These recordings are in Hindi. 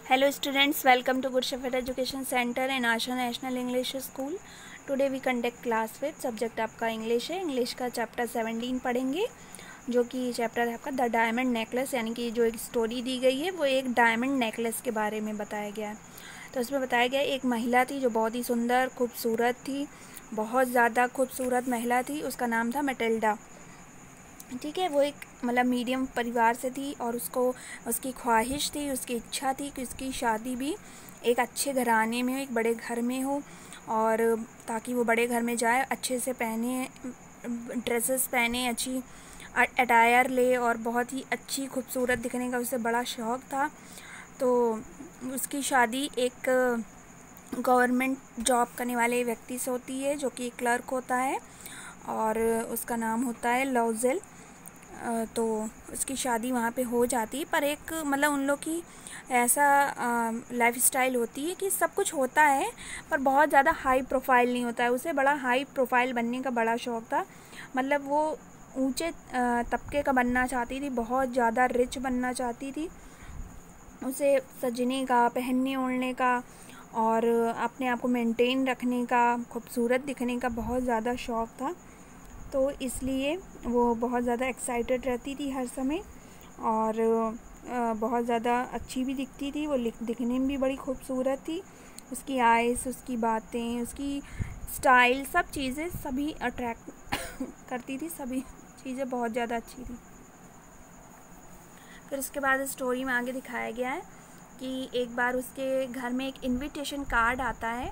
Hello students, welcome to Good Shepherd Education Center and Asha National English School. Today we conduct class 5. Subject आपका इंग्लिश है. इंग्लिश का चैप्टर 17 पढ़ेंगे, जो कि चैप्टर है आपका द डायमंड नेकलेस. यानी कि जो एक स्टोरी दी गई है वो एक डायमंड नेकलेस के बारे में बताया गया है. तो उसमें बताया गया एक महिला थी जो बहुत ही सुंदर खूबसूरत थी, बहुत ज़्यादा खूबसूरत महिला थी. उसका नाम था मैटिल्डा. ठीक है, वो एक मतलब मीडियम परिवार से थी और उसकी ख्वाहिश थी, उसकी इच्छा थी कि उसकी शादी भी एक अच्छे घराने में हो, एक बड़े घर में हो, और ताकि वो बड़े घर में जाए, अच्छे से पहने, ड्रेसेस पहने, अच्छी अटायर ले और बहुत ही अच्छी खूबसूरत दिखने का उसे बड़ा शौक़ था. तो उसकी शादी एक गवर्नमेंट जॉब करने वाले व्यक्ति से होती है जो कि क्लर्क होता है और उसका नाम होता है लॉजेल. तो उसकी शादी वहाँ पे हो जाती है, पर एक मतलब उन लोग की ऐसा लाइफ स्टाइल होती है कि सब कुछ होता है पर बहुत ज़्यादा हाई प्रोफाइल नहीं होता है. उसे बड़ा हाई प्रोफाइल बनने का बड़ा शौक़ था. मतलब वो ऊंचे तबके का बनना चाहती थी, बहुत ज़्यादा रिच बनना चाहती थी. उसे सजने का, पहनने ओढ़ने का और अपने आप को मेंटेन रखने का, खूबसूरत दिखने का बहुत ज़्यादा शौक़ था. तो इसलिए वो बहुत ज़्यादा एक्साइटेड रहती थी हर समय और बहुत ज़्यादा अच्छी भी दिखती थी. वो दिखने में भी बड़ी खूबसूरत थी. उसकी आइज़, उसकी बातें, उसकी स्टाइल, सब चीज़ें सभी अट्रैक्ट करती थी. सभी चीज़ें बहुत ज़्यादा अच्छी थी. फिर उसके बाद स्टोरी में आगे दिखाया गया है कि एक बार उसके घर में एक इनविटेशन कार्ड आता है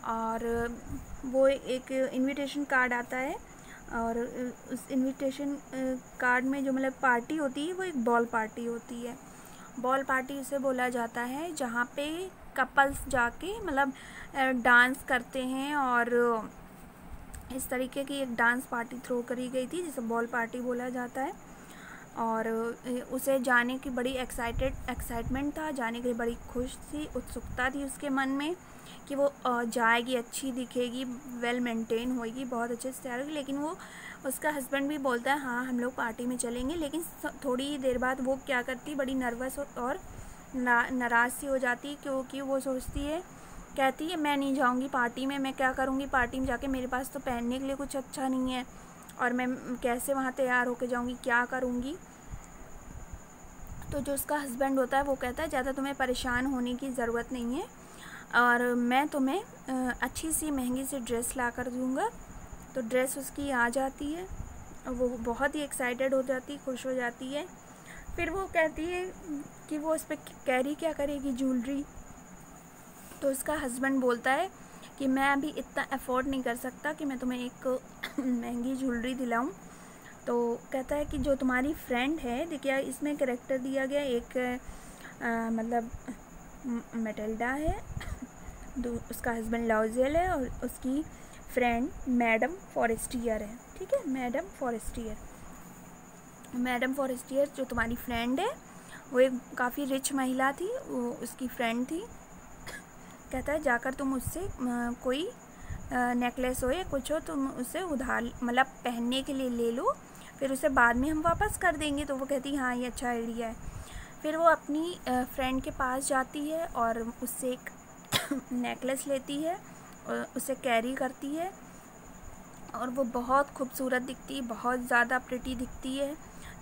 और वो एक इनविटेशन कार्ड आता है और उस इनविटेशन कार्ड में जो मतलब पार्टी होती है वो एक बॉल पार्टी होती है. बॉल पार्टी उसे बोला जाता है जहाँ पे कपल्स जाके मतलब डांस करते हैं और इस तरीके की एक डांस पार्टी थ्रो करी गई थी जिसे बॉल पार्टी बोला जाता है. और उसे जाने की बड़ी एक्साइटमेंट था, जाने के लिए बड़ी खुश थी, उत्सुकता थी उसके मन में कि वो जाएगी, अच्छी दिखेगी, वेल मेंटेन होएगी, बहुत अच्छे से तैयार होगी. लेकिन वो उसका हस्बैंड भी बोलता है हाँ हम लोग पार्टी में चलेंगे. लेकिन थोड़ी देर बाद वो क्या करती, बड़ी नर्वस और नाराज़ सी हो जाती, क्योंकि वो सोचती है, कहती है मैं नहीं जाऊँगी पार्टी में, मैं क्या करूँगी पार्टी में जाके, मेरे पास तो पहनने के लिए कुछ अच्छा नहीं है और मैं कैसे वहाँ तैयार होके जाऊँगी, क्या करूँगी. तो जो उसका हस्बैंड होता है वो कहता है ज़्यादा तुम्हें परेशान होने की ज़रूरत नहीं है और मैं तुम्हें अच्छी सी महंगी सी ड्रेस ला कर दूँगा. तो ड्रेस उसकी आ जाती है और वो बहुत ही एक्साइटेड हो जाती, खुश हो जाती है. फिर वो कहती है कि वो उस पर कैरी क्या करेगी, ज्वेलरी. तो उसका हस्बैंड बोलता है कि मैं अभी इतना अफोर्ड नहीं कर सकता कि मैं तुम्हें एक महंगी ज्वेलरी दिलाऊं. तो कहता है कि जो तुम्हारी फ्रेंड है, देखिए इसमें कैरेक्टर दिया गया एक मतलब मैटिल्डा है, उसका हस्बैंड लॉजेल है और उसकी फ्रेंड मैडम फॉरेस्टियर है. ठीक है, मैडम फॉरेस्टियर जो तुम्हारी फ्रेंड है वो एक काफ़ी रिच महिला थी, वो उसकी फ्रेंड थी. कहता है जाकर तुम उससे कोई नेकलेस हो या कुछ हो तुम उसे उधार मतलब पहनने के लिए ले लो, फिर उसे बाद में हम वापस कर देंगे. तो वो कहती हाँ ये अच्छा आइडिया है. फिर वो अपनी फ्रेंड के पास जाती है और उससे एक नेकलेस लेती है और उसे कैरी करती है और वो बहुत खूबसूरत दिखती है, बहुत ज़्यादा प्रिटी दिखती है.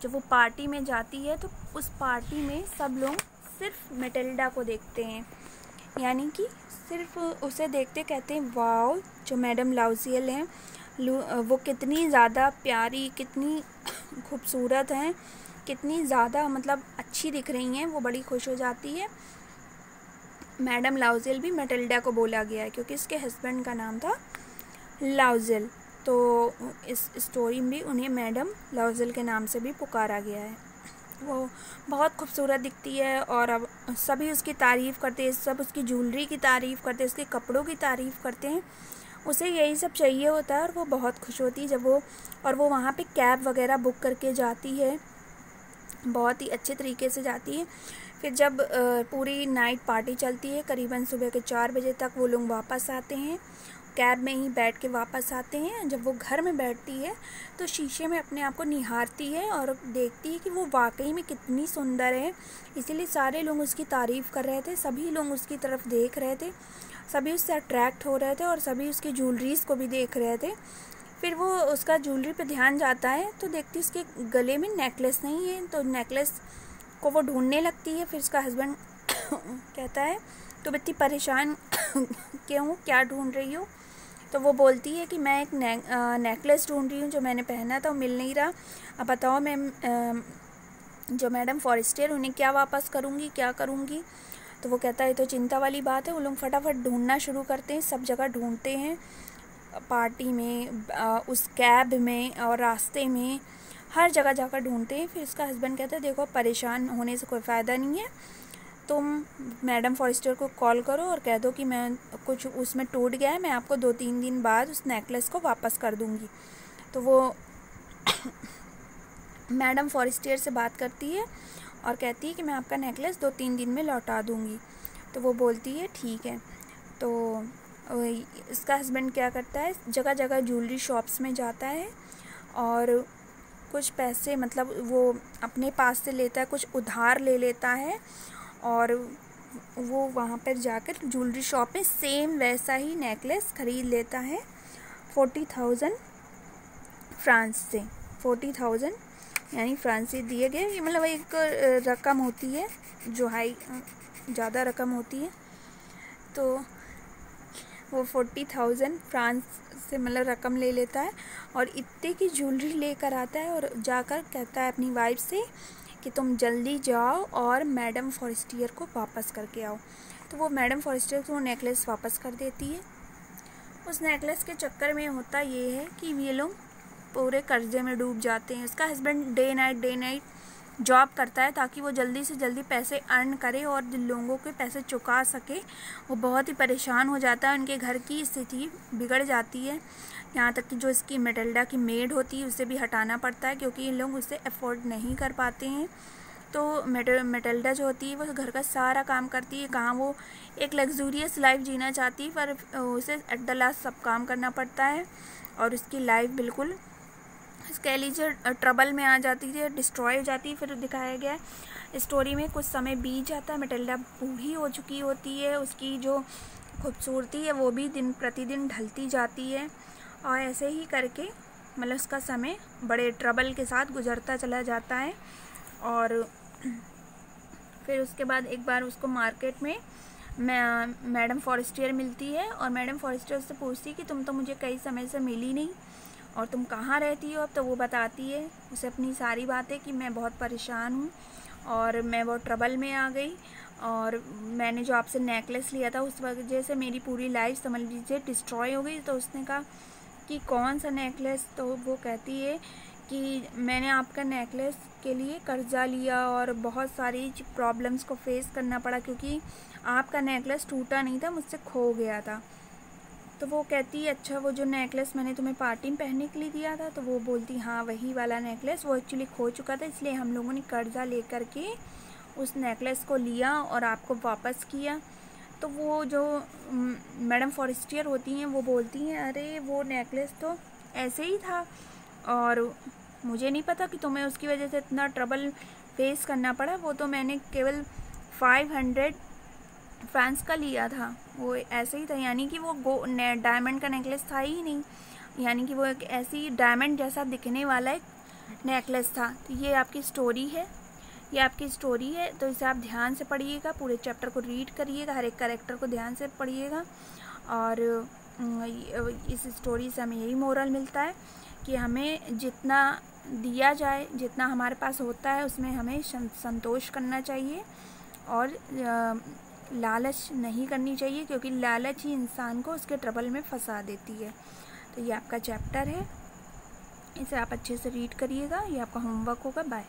जब वो पार्टी में जाती है तो उस पार्टी में सब लोग सिर्फ मैटिल्डा को देखते हैं, यानी कि सिर्फ उसे देखते, कहते हैं वाओ जो मैडम लॉजेल हैं वो कितनी ज़्यादा प्यारी, कितनी खूबसूरत हैं, कितनी ज़्यादा मतलब अच्छी दिख रही हैं. वो बड़ी खुश हो जाती है. मैडम लॉजेल भी मैटिल्डा को बोला गया है क्योंकि इसके हस्बैंड का नाम था लॉजेल. तो इस स्टोरी में भी उन्हें मैडम लॉजेल के नाम से भी पुकारा गया है. वो बहुत खूबसूरत दिखती है और अब सभी उसकी तारीफ़ करते हैं, सब उसकी ज्वेलरी की तारीफ़ करते हैं, उसके कपड़ों की तारीफ़ करते हैं. उसे यही सब चाहिए होता है और वो बहुत खुश होती है जब वो वहाँ पे कैब वगैरह बुक करके जाती है, बहुत ही अच्छे तरीके से जाती है. फिर जब पूरी नाइट पार्टी चलती है, करीबन सुबह के 4 बजे तक वो लोग वापस आते हैं. कैब में ही बैठ के वापस आते हैं। जब वो घर में बैठती है तो शीशे में अपने आप को निहारती है और देखती है कि वो वाकई में कितनी सुंदर है। इसीलिए सारे लोग उसकी तारीफ़ कर रहे थे, सभी लोग उसकी तरफ देख रहे थे, सभी उससे अट्रैक्ट हो रहे थे और सभी उसकी ज्वेलरीज़ को भी देख रहे थे। फिर वो उसका ज्वेलरी पे ध्यान जाता है तो देखती है उसके गले में नेकलेस नहीं है, तो नेकलेस को वो ढूंढने लगती है। फिर उसका हस्बैंड कहता है तुम इतनी परेशान क्यों हो, क्या ढूंढ रही हो? तो वो बोलती है कि मैं एक नेकलेस ढूंढ रही हूँ जो मैंने पहना था, वो मिल नहीं रहा। अब बताओ मैं जो मैडम फॉरेस्टियर उन्हें क्या वापस करूँगी, क्या करूँगी? तो वो कहता है तो चिंता वाली बात है। वो लोग फटाफट ढूंढना शुरू करते हैं, सब जगह ढूंढते हैं, पार्टी में, उस कैब में और रास्ते में, हर जगह जाकर ढूंढते हैं। फिर उसका हस्बैंड कहता है देखो परेशान होने से कोई फ़ायदा नहीं है, तुम मैडम फॉरेस्टर को कॉल करो और कह दो कि मैं कुछ उसमें टूट गया है, मैं आपको 2-3 दिन बाद उस नेकलेस को वापस कर दूँगी। तो वो मैडम फॉरेस्टियर से बात करती है और कहती है कि मैं आपका नेकलेस 2-3 दिन में लौटा दूँगी। तो वो बोलती है ठीक है। तो इसका हस्बैंड क्या करता है, जगह जगह ज्वेलरी शॉप्स में जाता है और कुछ पैसे मतलब वो अपने पास से लेता है, कुछ उधार ले लेता है और वो वहाँ पर जाकर ज्वेलरी शॉप में सेम वैसा ही नेकलेस ख़रीद लेता है 40,000 फ्रांस से। 40,000 यानी फ्रांस से दिए गए, ये मतलब एक रकम होती है जो हाई ज़्यादा रकम होती है। तो वो 40,000 फ्रांस से मतलब रकम ले लेता है और इतने की ज्वेलरी लेकर आता है और जाकर कहता है अपनी वाइफ से कि तुम जल्दी जाओ और मैडम फॉरेस्टियर को वापस करके आओ। तो वो मैडम फॉरेस्टियर को वो नेकलेस वापस कर देती है। उस नेकलेस के चक्कर में होता ये है कि ये लोग पूरे कर्जे में डूब जाते हैं। उसका हस्बैंड डे नाइट जॉब करता है ताकि वो जल्दी से जल्दी पैसे अर्न करे और जिन लोगों के पैसे चुका सके। वो बहुत ही परेशान हो जाता है, उनके घर की स्थिति बिगड़ जाती है, यहाँ तक कि जो इसकी मेटिल्डा की मेड होती है उसे भी हटाना पड़ता है क्योंकि ये लोग उसे अफोर्ड नहीं कर पाते हैं। तो मेटिल्डा जो होती है वो घर का सारा काम करती है। कहाँ वो एक लग्जूरियस लाइफ जीना चाहती है पर उसे एट द लास्ट सब काम करना पड़ता है और उसकी लाइफ बिल्कुल कह लीजिए ट्रबल में आ जाती है, डिस्ट्रॉय हो जाती है। फिर दिखाया गया है स्टोरी में कुछ समय बीत जाता है, मेटिल्डा बूढ़ी हो चुकी होती है, उसकी जो खूबसूरती है वो भी दिन प्रतिदिन ढलती जाती है और ऐसे ही करके मतलब उसका समय बड़े ट्रबल के साथ गुजरता चला जाता है। और फिर उसके बाद एक बार उसको मार्केट में मैडम फॉरेस्टियर मिलती है और मैडम फॉरेस्टियर से पूछती है कि तुम तो मुझे कई समय से मिली नहीं और तुम कहाँ रहती हो अब? तो वो बताती है उसे अपनी सारी बातें कि मैं बहुत परेशान हूँ और मैं बहुत ट्रबल में आ गई और मैंने जो आपसे नेकलेस लिया था उस वजह से मेरी पूरी लाइफ समझ लीजिए डिस्ट्रॉय हो गई। तो उसने कहा कि कौन सा नेकलेस? तो वो कहती है कि मैंने आपका नेकलेस के लिए कर्जा लिया और बहुत सारी प्रॉब्लम्स को फेस करना पड़ा क्योंकि आपका नेकलेस टूटा नहीं था, मुझसे खो गया था। तो वो कहती है अच्छा वो जो नेकलेस मैंने तुम्हें पार्टी में पहनने के लिए दिया था? तो वो बोलती हाँ वही वाला नेकलेस, वो एक्चुअली खो चुका था इसलिए हम लोगों ने कर्जा लेकर के उस नेकलेस को लिया और आपको वापस किया। तो वो जो मैडम फॉरेस्टियर होती हैं वो बोलती हैं अरे वो नेकलेस तो ऐसे ही था और मुझे नहीं पता कि तुम्हें उसकी वजह से इतना ट्रबल फेस करना पड़ा, वो तो मैंने केवल 500 फ्रांस का लिया था, वो ऐसे ही था। यानी कि वो डायमंड का नेकलेस था ही नहीं, यानी कि वो एक ऐसी डायमंड जैसा दिखने वाला एक नेकलेस था। तो ये आपकी स्टोरी है, ये आपकी स्टोरी है। तो इसे आप ध्यान से पढ़िएगा, पूरे चैप्टर को रीड करिएगा, हर एक कैरेक्टर को ध्यान से पढ़िएगा। और इस स्टोरी से हमें यही मोरल मिलता है कि हमें जितना दिया जाए, जितना हमारे पास होता है उसमें हमें संतोष करना चाहिए और लालच नहीं करनी चाहिए क्योंकि लालच ही इंसान को उसके ट्रबल में फंसा देती है। तो ये आपका चैप्टर है, इसे आप अच्छे से रीड करिएगा, ये आपका होमवर्क होगा। बाय।